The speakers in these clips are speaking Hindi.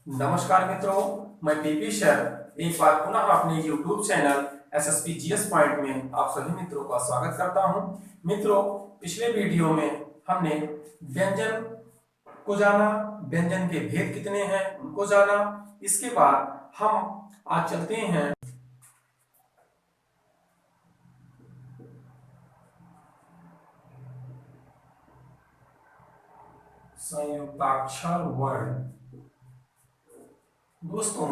नमस्कार मित्रों, मैं पीपी सर एक बार पुनः अपने YouTube channel SSP GS point में आप सभी मित्रों का स्वागत करता हूं। मित्रों, पिछले वीडियो में हमने व्यंजन को जाना, व्यंजन के भेद कितने हैं उनको जाना। इसके बाद हम आज चलते हैं संयुक्ताक्षर वर्ण। दोस्तों,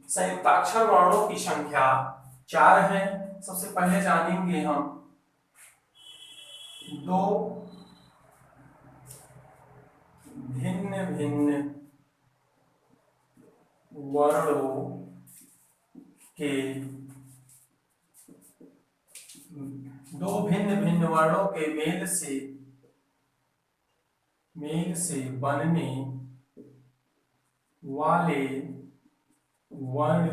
संयुक्ताक्षर वर्णों की संख्या 4 है। सबसे पहले जानेंगे हम दो भिन्न भिन्न वर्णों के मेल से बनने वाले वर्ण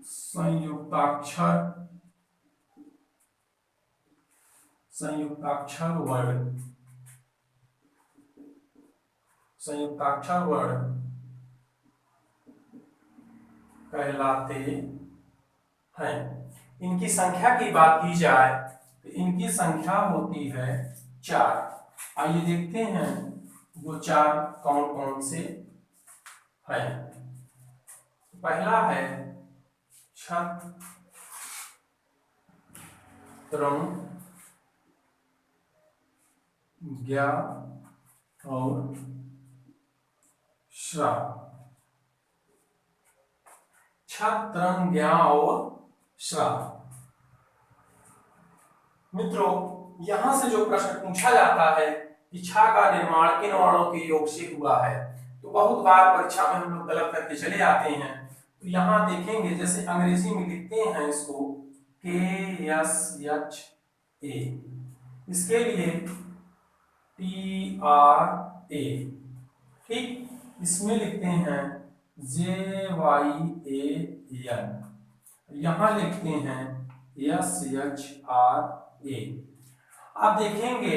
संयुक्ताक्षर वर्ण कहलाते हैं। इनकी संख्या की बात की जाए तो इनकी संख्या होती है 4। आइए देखते हैं वो 4 कौन कौन से हैं। पहला है छत्र, ज्ञ और श्रा। छत्र, ज्ञ और श्रा। मित्रों, यहां से जो प्रश्न पूछा जाता है कि छा का निर्माण किन वर्णों के योग से हुआ है, तो बहुत बार परीक्षा में हम लोग गलत करके चले आते हैं। तो यहाँ देखेंगे, जैसे अंग्रेजी में लिखते हैं इसको KSHA, इसके लिए TRA, ठीक। इसमें लिखते हैं JYAN, यहाँ लिखते हैं SHRA। आप देखेंगे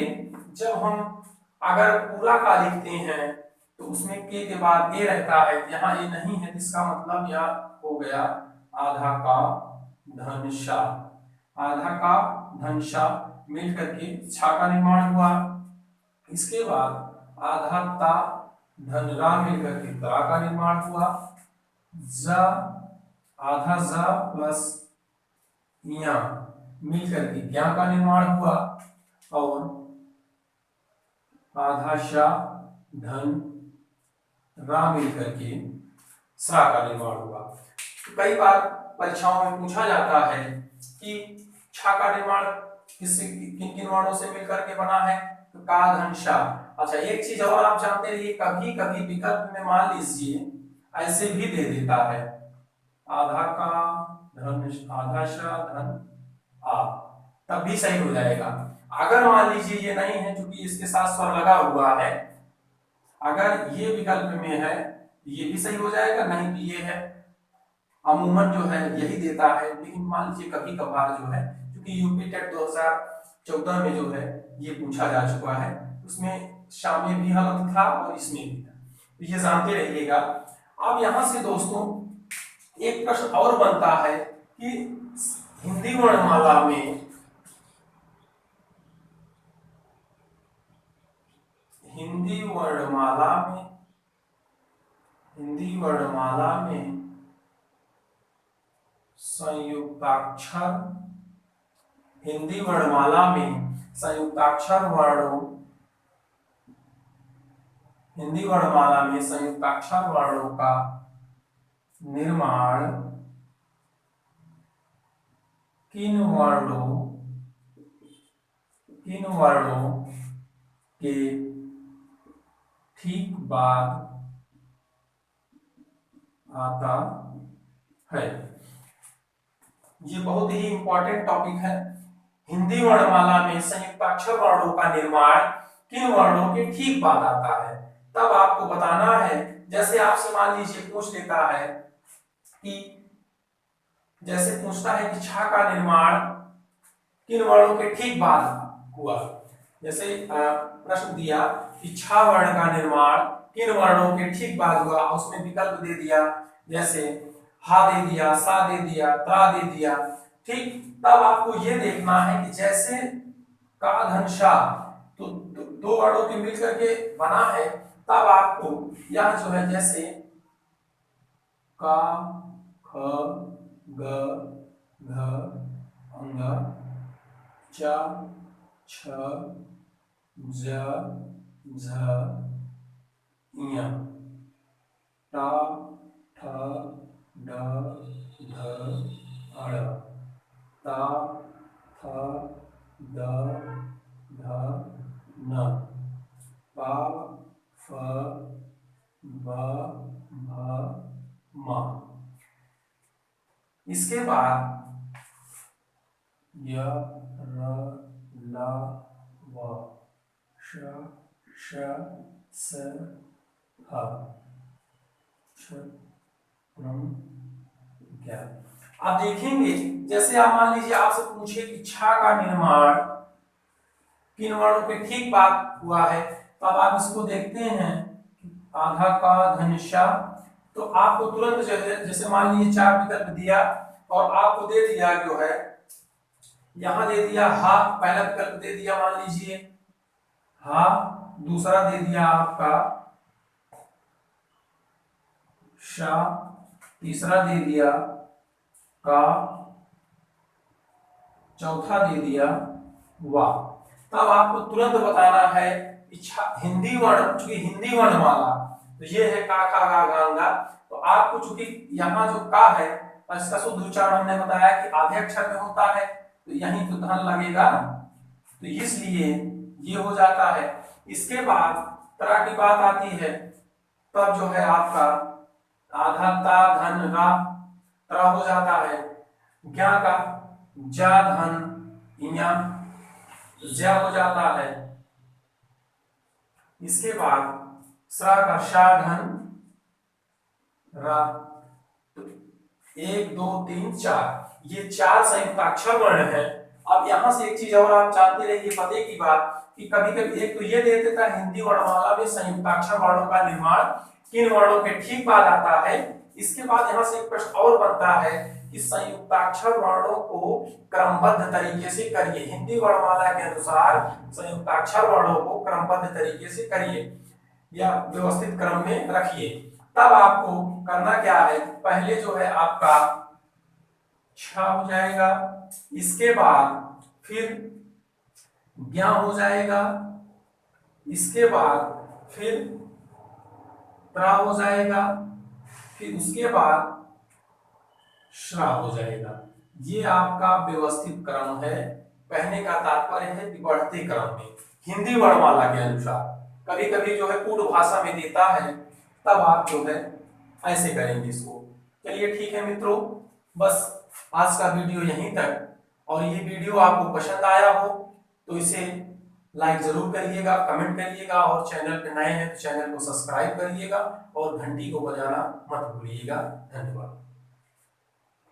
जब हम अगर पूरा का लिखते हैं तो उसमें के के बाद ए रहता है, यहाँ ए नहीं है, इसका मतलब यह हो गया आधा का धनशा। आधा का धनशा मिल करके छा का निर्माण हुआ। इसके बाद आधा ता धनरा मिल करके ता का निर्माण हुआ। ज आधा ज प्लस या मिल करके ज्ञा का निर्माण हुआ और आधा शा धन रा मिल करके सा का निर्माण हुआ। तो कई बार परीक्षाओं में पूछा जाता है कि छा का निर्माण किससे, किन किन वर्णों से मिलकर के बना है, तो का धन शा। अच्छा, एक चीज और आप जानते रहिए, कभी कभी विकल्प में मान लीजिए ऐसे भी दे देता है आधा का धन आधा शा धन आ, तब भी सही हो जाएगा। अगर मान लीजिए ये नहीं है, क्योंकि इसके साथ स्वर लगा हुआ है, अगर ये विकल्प में है ये भी सही हो जाएगा, नहीं तो ये है। अमूमन जो है यही देता है, लेकिन मान लीजिए कभी कभार जो है, क्योंकि यूपी टेट 2014 में जो है ये पूछा जा चुका है, उसमें शामिल भी गलत था और इसमें भी था, तो ये जानते रहिएगा। अब यहां से दोस्तों एक प्रश्न और बनता है कि हिंदी वर्णमाला में हिंदी वर्णमाला में संयुक्ताक्षर वर्णों का निर्माण किन वर्णों के ठीक बाद आता है। ये बहुत ही इंपॉर्टेंट टॉपिक है। हिंदी वर्णमाला में संयुक्ताक्षर वर्णों का निर्माण किन वर्णों के ठीक बाद आता है, तब आपको बताना है। जैसे आपसे मान लीजिए पूछ लेता है कि, जैसे पूछता है कि छा का निर्माण किन वर्णों के ठीक बाद हुआ। जैसे प्रश्न दिया कि छा वर्ण का निर्माण किन वर्णों के ठीक बाद हुआ, उसमें विकल्प दे दिया, जैसे हा दे दिया, सा दे दिया, त्रा दे दिया। ठीक, तब आपको ये देखना है कि जैसे का धन शा तो दो वर्णों के मिलकर के बना है, तब आपको यह जो है जैसे का ख ग घ अंग च छ ज झ ञ टा ठ ड ढ ढ़ ता थ द ध न पा फ ब भ म। इसके बाद य र ल व श श स ह छ ण ज्ञ। आप देखेंगे जैसे आप मान लीजिए आपसे पूछे कि छा का निर्माण किन वर्णों के ठीक बाद हुआ है, तो अब आप इसको देखते हैं आधा का धन शा, तो आपको तुरंत जैसे मान लीजिए चार विकल्प दिया और आपको दे दिया जो है यहां दे दिया हा, पहला विकल्प दे दिया मान लीजिए हा, दूसरा दे दिया आपका शा, तीसरा दे दिया का, चौथा दे दिया वा। तब आपको तुरंत बताना है हिंदी वर्ण, चूंकि हिंदी वर्णमाला तो ये है का खा गा गा गा, तो आपको चूंकि यहाँ जो का है इसका शुद्ध उच्चारण हमने बताया कि आधे अक्षर में होता है, तो यहीं तो धन लगेगा ना, तो इसलिए ये हो जाता है। इसके बाद तरह की बात आती है, तब जो है आपका आधा ता धन रा तरह हो जाता है, ज्ञा का जा धन इया ज्या हो जाता है। इसके बाद स्रा का शा धन रा, तो 1 2 3 4 ये 4 संयुक्ताक्षर वर्ण है। अब यहां से एक चीज और आप जानते रहिए पते की बात कि कभी कभी एक तो ये दे देता है हिंदी वर्णमाला में संयुक्ताक्षर वर्णों का निर्माण किन वर्णों के ठीक बाद आता है। इसके बाद यहां से एक प्रश्न और बनता है कि संयुक्ताक्षर वर्णों को क्रमबद्ध तरीके से करिए, हिंदी वर्णमाला के अनुसार संयुक्ताक्षर वर्णों को क्रमबद्ध तरीके से करिए या व्यवस्थित क्रम में रखिए। तब आपको करना क्या है, पहले जो है आपका छ हो जाएगा, इसके बाद फिर ज्ञा हो जाएगा, इसके बाद फिर त्रा हो जाएगा, फिर उसके बाद श्रा हो जाएगा। ये आपका व्यवस्थित क्रम है। कहने का तात्पर्य है कि बढ़ते क्रम में हिंदी वर्णमाला के अनुसार, कभी कभी जो है पूर्ण भाषा में देता है तब आप जो है ऐसे करेंगे इसको। चलिए ठीक है मित्रों, बस आज का वीडियो यहीं तक, और ये वीडियो आपको पसंद आया हो तो इसे लाइक जरूर करिएगा, कमेंट करिएगा, और चैनल पे नए हैं तो चैनल को सब्सक्राइब करिएगा और घंटी को बजाना मत भूलिएगा। धन्यवाद।